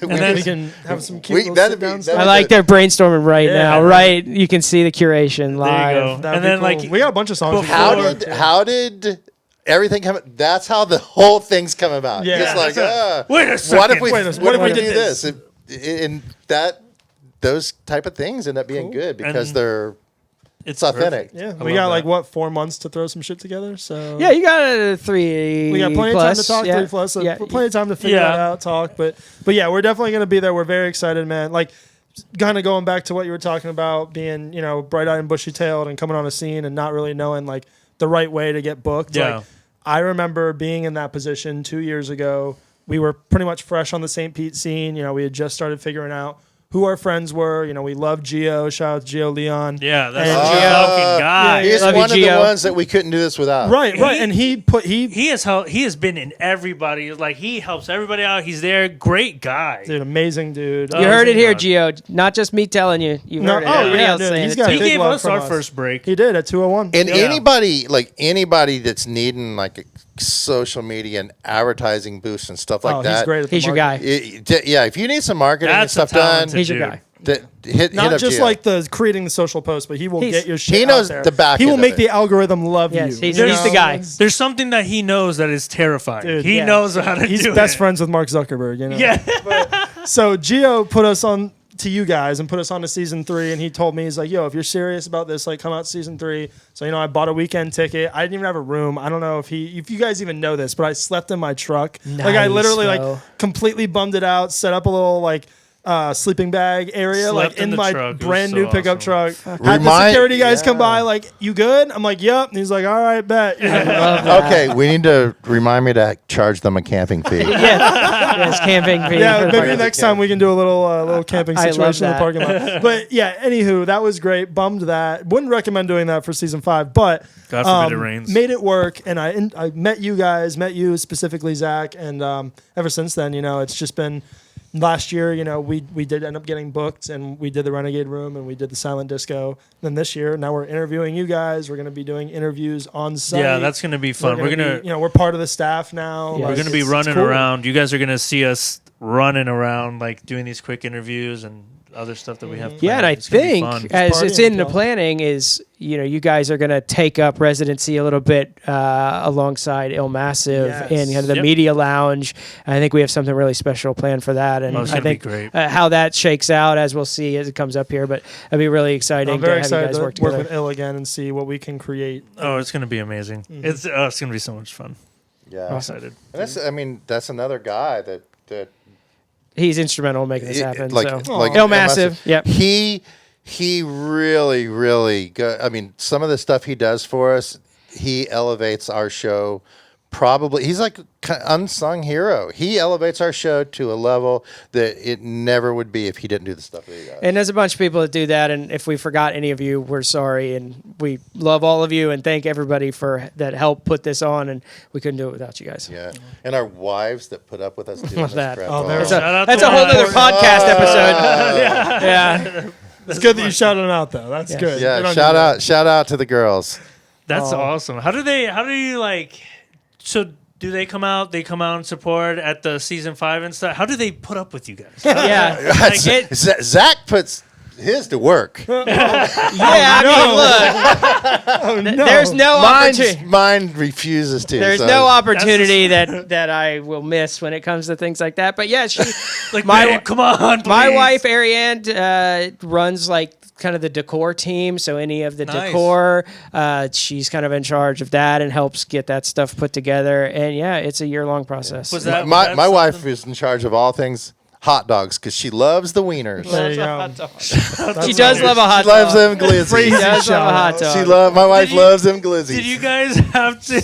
And then We can have some cute We- little that'd sit be- downs. that'd I be like good. they're brainstorming right Yeah. now. Right, you can see the curation live. There you go. That'd And be then cool. like we got a bunch of songs. How before, did too. how did everything come? That's how the whole thing's come about. Yeah. Just like, Wait a what second. if we Wait a- what if we wait a- do this? And that those type of things end up being good because And they're it's authentic. Yeah, I we love got that. like what 4 months to throw some shit together. So Yeah, you got a 3. we got plenty of time to talk. Yeah. 3 plus, so Yeah. plenty of time to figure Yeah. it out, talk. But yeah, we're definitely gonna be there. We're very excited, man. Like kind of going back to what you were talking about, being bright eyed and bushy tailed and coming on a scene and not really knowing like the right way to get booked. Yeah. Like, I remember being in that position 2 years ago. We were pretty much fresh on the St. Pete scene. We had just started figuring out who our friends were. We loved Gio. Shout out to Gio Leon. Yeah, that's And a Gio- fucking guy. He's Love you, one of the Gio. ones that we couldn't do this without. Right. He- And he He has been in everybody. Like he helps everybody out. He's there. Great guy. dude, amazing dude. You heard it here, God. Gio. Not just me telling you. You No, heard it. oh, Everybody yeah, else dude, saying he's it got too. He big gave love us from our us. first break. He did at 201. And Yeah. anybody that's needing like a social media and advertising boost and stuff like oh, that. he's great at the He's your marketing. guy. Yeah, if you need some marketing That's and a stuff done, talented He's your dude. guy. hit Not up just Gio. like the creating the social post, but he will He's- get your shit he knows out there. the back He will end of make it. the algorithm love Yes, you. he's you the know? guy. There's something that he knows that is terrifying. Dude, he yeah. knows how to He's do best it. friends with Mark Zuckerberg. Yeah. So Gio put us on to you guys and put us on to season 3, and he told me, he's like, yo, if you're serious about this, like come out season 3. So I bought a weekend ticket. I didn't even have a room. I don't know if you guys even know this, but I slept in my truck. Like I Nice, literally bro. like completely bummed it out, set up a little like sleeping bag area Slept like in in the my truck. It was brand so new pickup awesome. truck. Had the Remind- security guys come yeah. by like, you good? I'm like, yep. And he's like, all right, bet. You know? Okay, we need to remind me to charge them a camping fee. Yes, camping. fee Yeah, for the maybe party. next time we can do a little camping I love situation in the that. parking lot. But yeah, anywho, that was great. Bummed that. Wouldn't recommend doing that for season 5, but God forbid it rains. made it work. And I met you guys, met you specifically, Zach, and ever since then, it's just been. Last year, we did end up getting booked, and we did the Renegade Room, and we did the Silent Disco. Then this year, now we're interviewing you guys. We're going to be doing interviews on site. Yeah, that's gonna be fun. We're gonna be, we're part of the staff now. Yeah. we're Like, gonna be it's running cool. around. You guys are gonna see us running around, like doing these quick interviews and other stuff that we have. Yeah, and planned. I It's gonna be think fun. as partying it's in the until- planning is, you guys are going to take up residency a little bit alongside Il Massive Yes. and the Yep. media lounge. I think we have something really special planned for that, and Oh, it's I gonna be think great. how that shakes out as we'll see as it comes up here. But it'll be really exciting I'm to very have you excited guys to work together. with Il again and see what we can create. Oh, it's gonna be amazing. It's gonna be so much fun. Yeah, I'm excited. and that's another guy that He's instrumental in making this it- happen. like so. like Il Massive, yep. He really good. I mean, some of the stuff he does for us, he elevates our show. Probably, he's like unsung hero. He elevates our show to a level that it never would be if he didn't do the stuff that he does. And there's a bunch of people that do that, and if we forgot any of you, we're sorry, and we love all of you, and thank everybody for that helped put this on, and we couldn't do it without you guys. Yeah, and our wives that put up with us doing this that. crap. Oh, there That's we a, Shout out that's to a whole our- other podcast episode. Yeah. It's good that you shouted them out, though. That's Yes. good. Good Yeah, on shout out to the girls. That's Oh. awesome. How do you like? So do they come out? They come out and support at the season 5 and stuff. How do they put up with you guys? Yeah. Like it- Zach puts his to work. I mean, look, there's no opportunity. Mine refuses to. There's so. no opportunity that I will miss when it comes to things like that. But yeah, she, Like, my man, come on, my please. wife Ariane runs like kind of the decor team. So any of the Nice. decor, she's kind of in charge of that and helps get that stuff put together. And yeah, it's a year-long process. Was that My was that wife something- is in charge of all things hot dogs because she loves the wieners. There you go. She does love a hot She loves dog. them She glizzies. does love a hot dog. My wife Did you- loves them glizzies. Did you guys have to?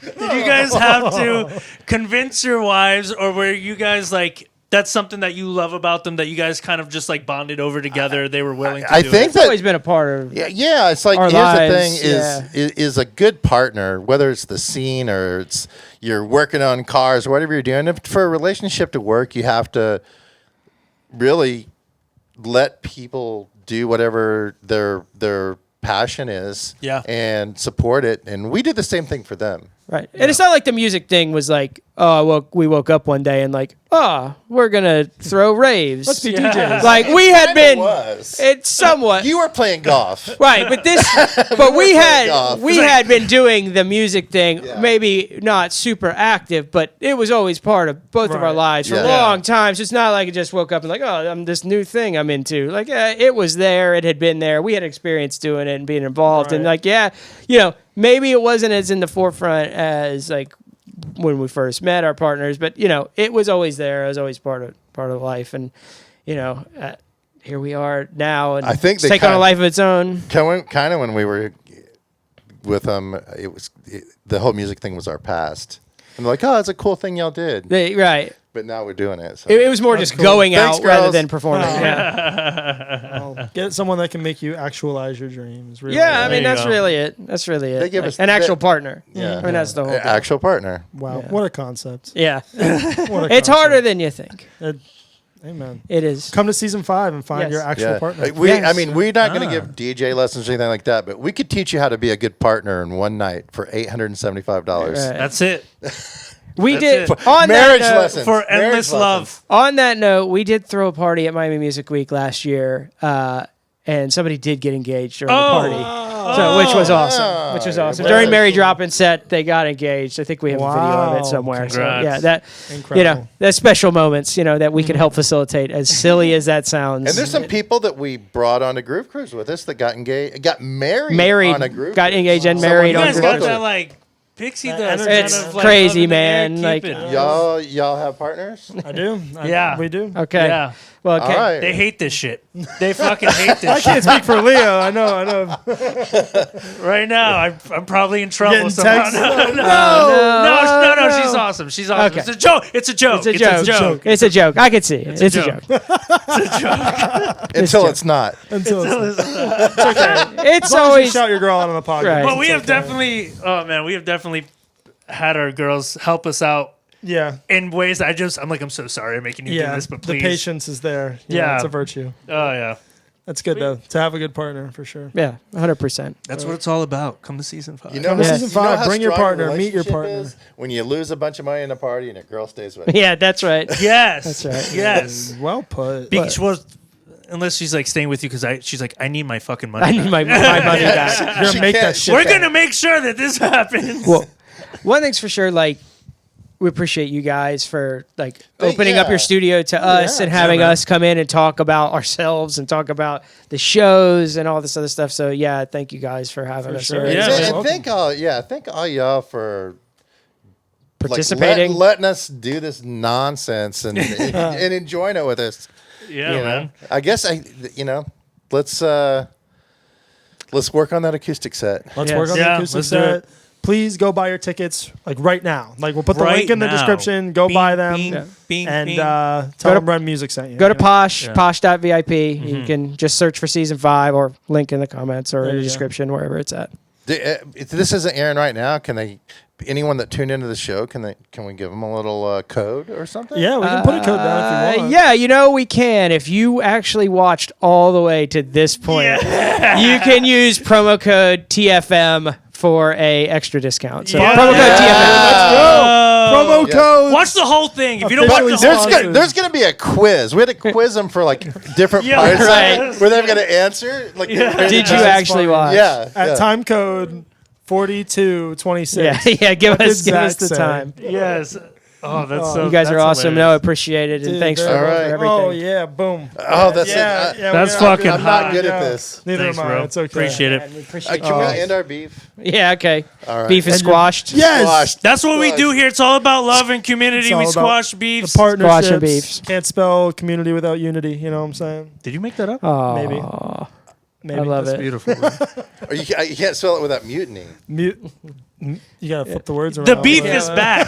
Did you guys have to convince your wives, or were you guys like? That's something that you love about them that you guys kind of just like bonded over together. They were willing to I do think It's that always been a part of. yeah, it's like Our here's lives, the thing is a good partner, whether it's the scene or it's you're working on cars, whatever you're doing. If for a relationship to work, you have to really let people do whatever their passion is, Yeah. and support it. And we did the same thing for them. Right. And it's not like the music thing was like, oh, well, we woke up one day and like, oh, we're going to throw raves. Let's be DJs. Like we had Kinda been, was. it's somewhat. You were playing golf. Right, but but we golf. had been doing the music thing, Yeah. maybe not super active, but it was always part of both of our Right. lives for Yeah. a long time. So it's not like it just woke up and like, oh, I'm this new thing I'm into. Like it was there, it had been there. We had experience doing it and being involved, and Right. like maybe it wasn't as in the forefront as like when we first met our partners, but it was always there. It was always part of life, and here we are now, and I think it's they taken on a kinda- life of its own. Kind of when we were with them, the whole music thing was our past. And they're like, oh, it's a cool thing y'all did. Right. But now we're doing it. So. It was more just cool. going Thanks, out rather girls. than performing. Oh. Yeah. Well, get someone that can make you actualize your dreams. Really. Yeah, I There mean you that's go. really it. That's really it. They give Like, us an actual that- partner. Yeah. I mean that's the whole thing. Actual partner. Wow, Yeah. what a concept. Yeah. What a It's harder concept. than you think. Amen. It is. Come to season 5 and find Yes. your actual Yeah. partner. Yes. I mean, we're not going to Ah. give DJ lessons or anything like that, but we could teach you how to be a good partner in one night for $875. Right. That's it. We That's did it. on Marriage that note, lessons. For Marriage endless lessons. love. On that note, we did throw a party at Miami Music Week last year, and somebody did get engaged during the party. So, which was awesome. Which was awesome. Very During Mary cool. Droppin' set, they got engaged. I think we have a video of Wow. it somewhere. So Congrats. yeah, that Incredible. that's special moments, that we can help facilitate. As silly as that sounds. And there's some people that we brought on a Groove Cruise with us that got engaged, got married on a Groove got Cruise. engaged and Someone married You on guys Groove got Cruise. that like pixie dust. energy. kind It's of, like, crazy, up in the air, man. keep Like- it. Y'all have partners? I do. Yeah. We do. Okay. Yeah. Well, okay. All right. They hate this shit. They fucking hate I this shit. can't speak for Leo. I know. Right now, I'm probably in trouble Getting somehow. texts? No, she's awesome. She's awesome. Okay. It's a joke. It's a joke. It's a joke. It's a joke. I could see it. It's a joke. Until it's not. Until it's, It's as long as you always shout your girl out on the podcast. Right. But we it's have okay. definitely, we have definitely had our girls help us out Yeah. in ways that I'm so sorry I'm making you do Yeah. this, but The please. patience is there. Yeah. It's a virtue. Oh, yeah. That's good though. To have a good partner for sure. yeah, 100%. That's what it's all about. Come to season 5. You know, Yeah. Season 5, how bring your strong a partner, meet your relationship partner. is? When you lose a bunch of money in a party and a girl stays with you. Yeah, that's right. Yes. That's right. Yes. Well put. Because unless she's like staying with you because she's like, I need my fucking money. I need my money back. You're gonna She make can't- that shit. We're back. gonna make sure that this happens. Well, one thing's for sure, like, we appreciate you guys for like opening up yeah. your studio to us and having man. us come in and talk about ourselves and talk about the shows and all this other stuff. So yeah, thank you guys for having us sure. here. Yeah, And man. thank all y'all for Participating. like, letting us do this nonsense and and enjoying it with us. Yeah, you know? man. I guess let's work on that acoustic set. Let's Yes. work on Yeah, the acoustic let's do set. it. Please go buy your tickets like right now. Like we'll put the Right link in the now. description. Go Bing, buy them bing, Yeah. bing, and bing. tell Go to- them Ren Music sent you. Go to you know? Posh, Yeah. posh.vip. You can just search for season 5 or link in the comments or There in the you go. description, wherever it's at. If this isn't airing right now, anyone that tuned into the show, can we give them a little code or something? Yeah, we can put a code down if you want. Yeah, we can. If you actually watched all the way to this point, you can use promo code TFM for a extra discount. So Yeah. promo code TFM. Let's go. Promo yeah. code. Watch the whole thing. If you don't watch Officially the whole sponsored. thing, There's gonna be a quiz. We had to quiz them for like different Yeah, parts right. where they're gonna answer. Like, Did you That's actually funny. watch? Yeah. At yeah. time code 4226. Yeah, yeah. Give What us did Zach the say? time. yes. Oh, that's so. You guys are that's awesome. hilarious. No, appreciate it, and Dude, thanks for, they're- All right. for everything. Oh yeah, boom. Oh, that's Yeah, it. yeah, That's we're not fucking good- I'm not hot. good Yeah. at this. Neither Thanks, am I. bro. It's okay. Appreciate it. Man, we appreciate Can we you. end our beef? Yeah, okay. All right. Beef is squashed. Yes. Squashed. That's what we do here. It's all about love and community. It's all We about squash The beefs. partnerships. Squash and beefs. Can't spell community without unity. You know what I'm saying? Did you make that up? Oh, Maybe. Maybe. I love That's it. beautiful. Or you can't spell it without mutiny. You gotta flip the words around. The beef Yeah. is back.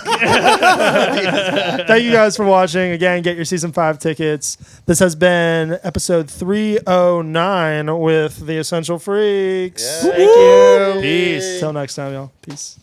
Thank you guys for watching. Again, get your season 5 tickets. This has been episode 309 with the Essential Freaks. Yeah. Thank you. Peace. Till next time, y'all. Peace.